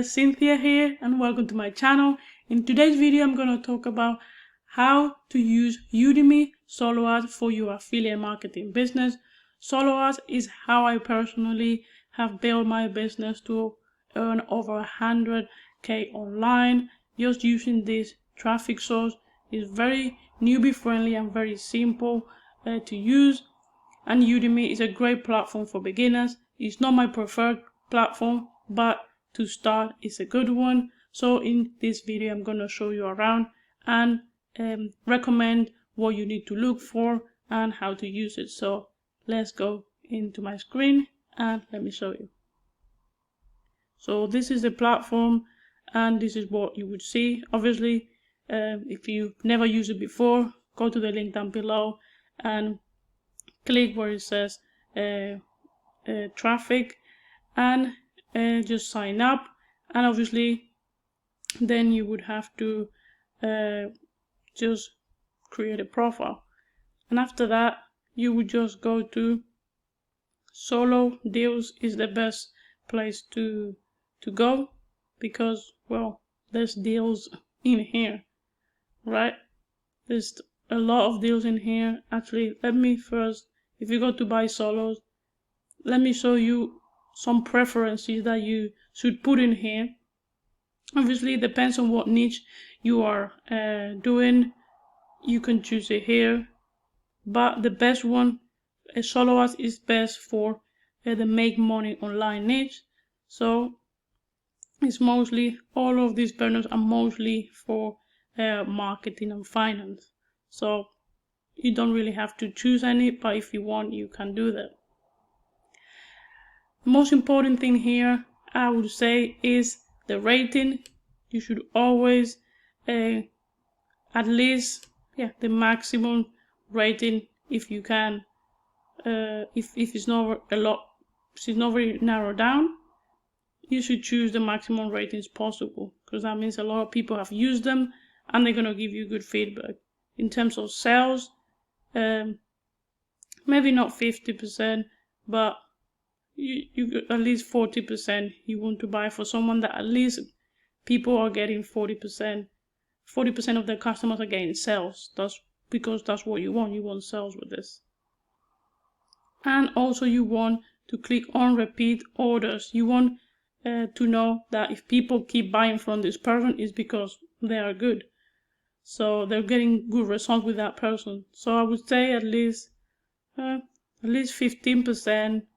Cynthia here and welcome to my channel. In today's video I'm going to talk about how to use Udimi solo ads for your affiliate marketing business. Solo ads is how I personally have built my business to earn over 100k online just using this traffic source. It's very newbie friendly and very simple to use, and Udimi is a great platform for beginners. It's not my preferred platform, but to start is a good one. So in this video I'm going to show you around and recommend what you need to look for and how to use it. So let's go into my screen and let me show you. So this is the platform and this is what you would see. Obviously if you've never used it before, go to the link down below and click where it says traffic and just sign up, and obviously then you would have to just create a profile, and after that you would just go to solo deals. Is the best place to go because, well, there's deals in here, right? There's a lot of deals in here. Actually, let me first, if you go to buy solos, let me show you some preferences that you should put in here. Obviously it depends on what niche you are doing. You can choose it here, but the best one, solo ads, is best for the make money online niche. So it's mostly, all of these banners are mostly for marketing and finance, so you don't really have to choose any, but if you want you can do that. The most important thing here, I would say, is the rating. You should always at least the maximum rating if you can. If it's not a lot, if it's not very narrowed down, you should choose the maximum ratings possible, because that means a lot of people have used them and they're gonna give you good feedback. In terms of sales, maybe not 50%, but you at least 40% you want to buy for someone that at least people are getting 40%. 40% of their customers are getting sales. That's because that's what you want. You want sales with this. And also you want to click on repeat orders. You want to know that if people keep buying from this person, it's because they are good. So they're getting good results with that person. So I would say at least 15%.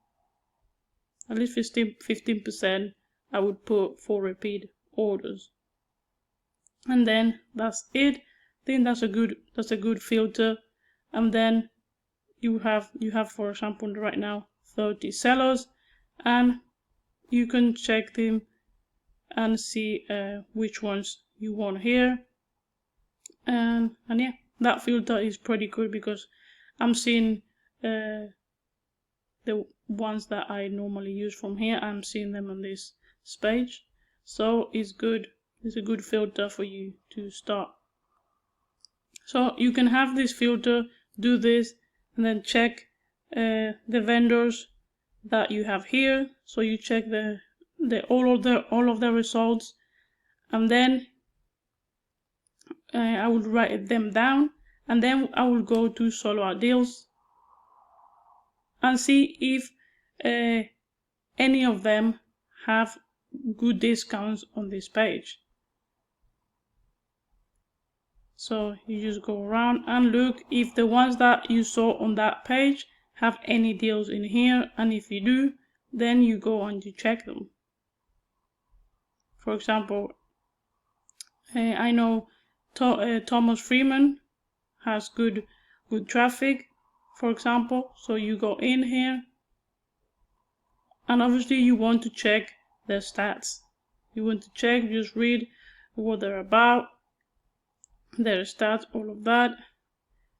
At least 15% I would put for repeat orders, and then that's it. I think that's a good filter. And then you have for example right now 30 sellers, and you can check them and see which ones you want here. And yeah, that filter is pretty good because I'm seeing the ones that I normally use from here. I'm seeing them on this page, so it's good. It's a good filter for you to start. So you can have this filter, do this, and then check the vendors that you have here. So you check all of the results, and then I would write them down, and then I will go to solo ad deals and see if any of them have good discounts on this page. So you just go around and look if the ones that you saw on that page have any deals in here, and if you do, then you go and you check them. For example, I know Thomas Freeman has good traffic, for example. So you go in here, and obviously you want to check their stats. You want to check, just read what they're about, their stats, all of that,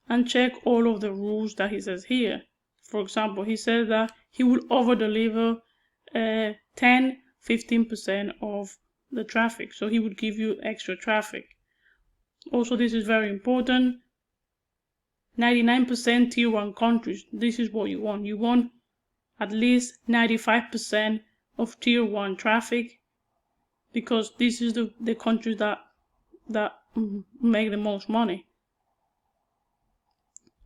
and check all of the rules that he says here. For example, he says that he will over deliver 10-15% of the traffic, so he would give you extra traffic. Also, this is very important, 99% tier 1 countries. This is what you want. You want at least 95% of tier 1 traffic because this is the countries that make the most money.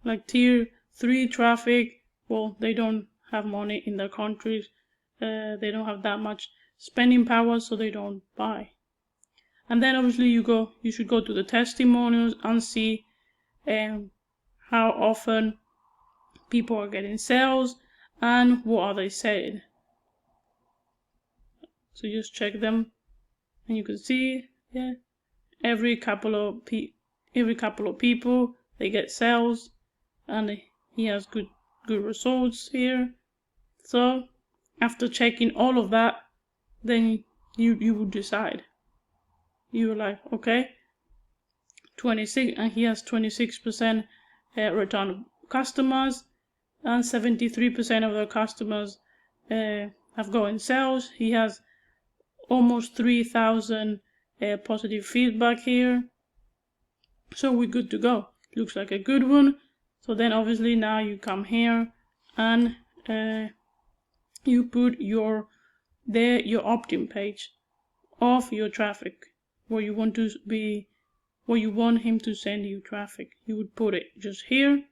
Like tier 3 traffic, well, they don't have money in their countries. They don't have that much spending power, so they don't buy. And then obviously you should go to the testimonials and see how often people are getting sales and what are they saying. So just check them, and you can see, yeah, every couple of people they get sales, and he has good results here. So after checking all of that, then you would decide. You're like, okay, 26, and he has 26% return customers, and 73% of the customers have going sales. He has almost 3,000 positive feedback here, so we're good to go. Looks like a good one. So then obviously now you come here and you put your opt-in page of your traffic, where you want him to send you traffic. You would put it just here,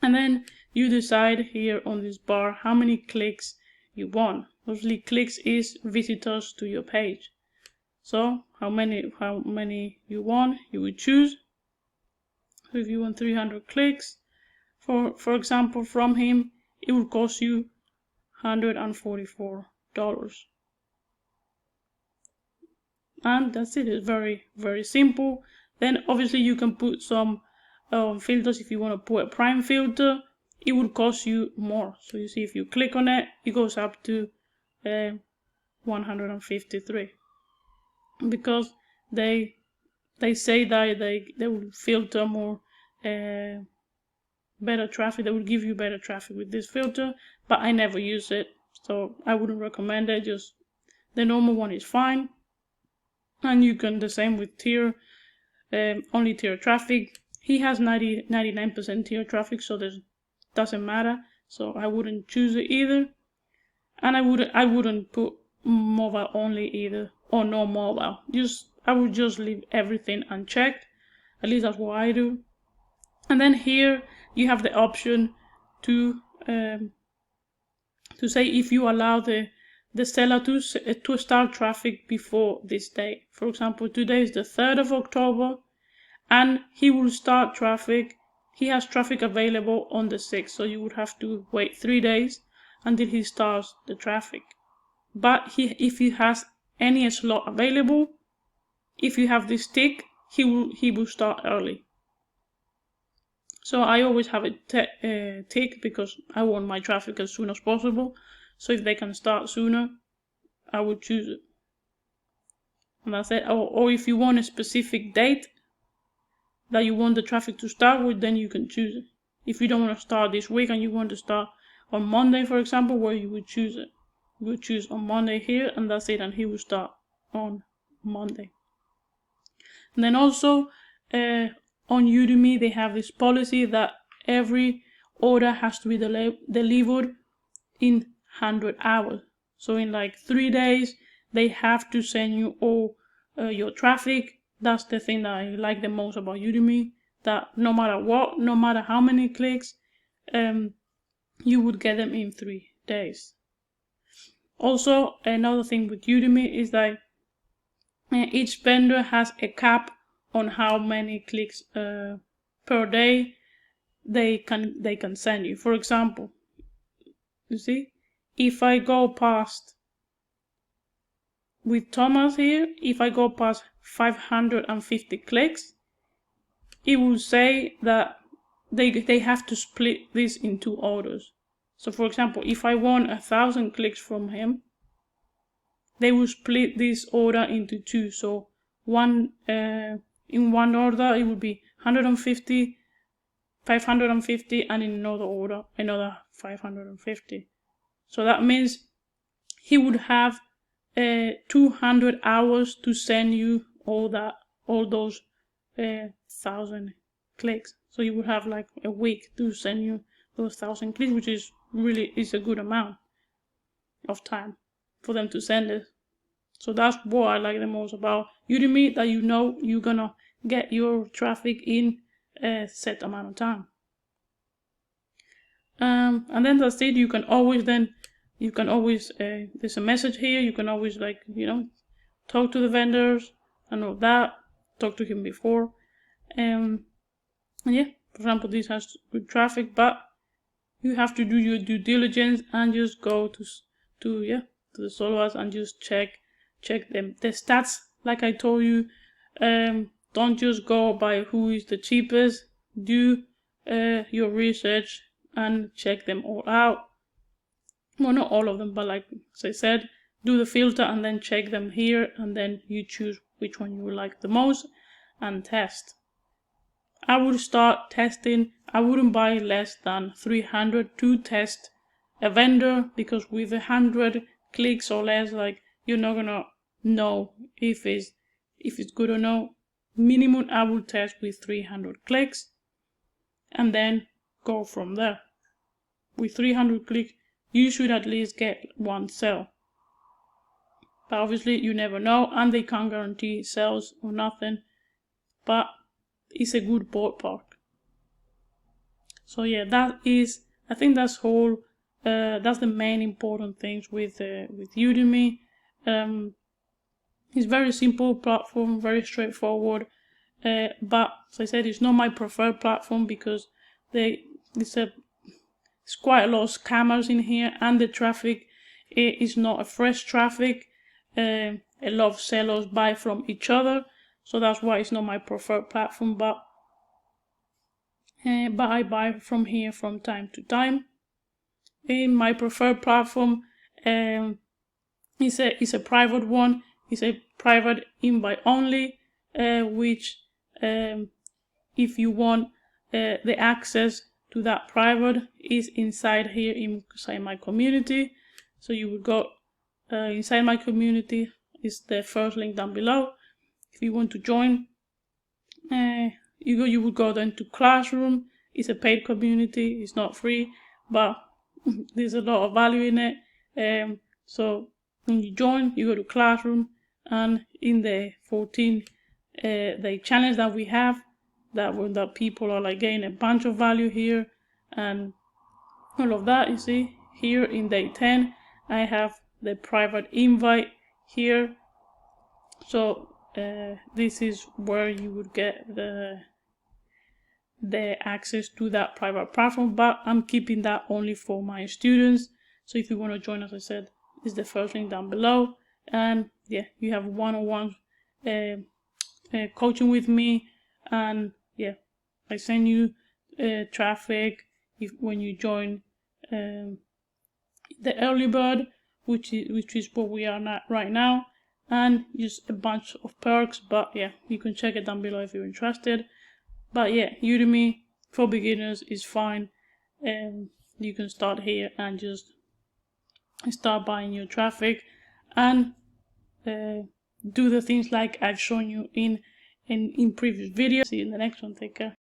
and then you decide here on this bar how many clicks you want. Obviously clicks is visitors to your page. So how many you want, you would choose. So if you want 300 clicks, for example, from him, it will cost you $144. And that's it. It's very, very simple. Then obviously you can put some filters. If you want to put a prime filter, it would cost you more. So you see, if you click on it, it goes up to 153, because they say that they will filter more better traffic. They will give you better traffic with this filter, but I never use it, so I wouldn't recommend it. Just the normal one is fine. And you can the same with tier, only tier traffic. He has 99% tier traffic, so this doesn't matter. So I wouldn't choose it either. And I wouldn't put mobile only either, or no mobile. I would just leave everything unchecked. At least that's what I do. And then here you have the option to say if you allow the seller to start traffic before this day. For example, today is the 3rd of October, and he will start traffic. He has traffic available on the 6th, so you would have to wait 3 days until he starts the traffic. But if he has any slot available, if you have this tick, he will start early. So I always have a tick because I want my traffic as soon as possible. So if they can start sooner, I would choose it. And that's it. Or if you want a specific date that you want the traffic to start with, then you can choose it. If you don't want to start this week and you want to start on Monday, for example, where you would choose it. You would choose on Monday here, and that's it, and he will start on Monday. And then also, on Udimi, they have this policy that every order has to be delivered in 100 hours. So in like 3 days, they have to send you all your traffic. That's the thing that I like the most about Udimi, that no matter what, no matter how many clicks, you would get them in 3 days. Also, another thing with Udimi is that each vendor has a cap on how many clicks per day they can send you. For example, you see, if I go past with Thomas here, if I go past 550 clicks, it will say that they have to split this in 2 orders. So for example, if I want 1,000 clicks from him, they will split this order into 2. So in one order it would be 150, 550, and in another order another 550. So that means he would have 200 hours to send you all those 1,000 clicks. So you would have like a week to send you those 1,000 clicks, which is a good amount of time for them to send it. So that's what I like the most about Udemy, that you know you're gonna get your traffic in a set amount of time. And then that's it. You can always there's a message here. You can always, like, talk to the vendors and all that. Talk to him before. And yeah, for example, this has good traffic, but you have to do your due diligence and just go to the solo ads and just check them. The stats, like I told you, don't just go by who is the cheapest. Do your research and check them all out. Well, not all of them, but like as I said, do the filter and then check them here, and then you choose which one you like the most and test. I would start testing. I wouldn't buy less than 300 to test a vendor, because with 100 clicks or less, like, you're not gonna know if it's good or not. Minimum, I would test with 300 clicks and then go from there. With 300 clicks, you should at least get one sale. But obviously you never know, and they can't guarantee sales or nothing, but it's a good ballpark. So yeah, I think that's the main important things with Udemy. It's very simple platform, very straightforward, but as I said, it's not my preferred platform because it's quite a lot of scammers in here, and the traffic is not a fresh traffic. A lot of sellers buy from each other, so that's why it's not my preferred platform, but I buy from here from time to time. In my preferred platform, is a private one. It's a private invite only, which if you want the access to that private is inside here, inside my community. So you would go inside my community, is the first link down below. If you want to join, you would go then to Classroom. It's a paid community, it's not free, but there's a lot of value in it. So when you join, you go to Classroom, and in the 14 day challenge that we have, that people are like getting a bunch of value here and all of that. You see here in day 10, I have the private invite here. So this is where you would get the access to that private platform, but I'm keeping that only for my students. So if you want to join, as I said, is the first link down below, and yeah, you have one-on-one coaching with me, and yeah, I send you traffic when you join the early bird, which is what we are not right now, and just a bunch of perks. But yeah, you can check it down below if you're interested. But yeah, Udemy for beginners is fine, and you can start here and just start buying your traffic and do the things like I've shown you in previous videos. See you in the next one. Take care.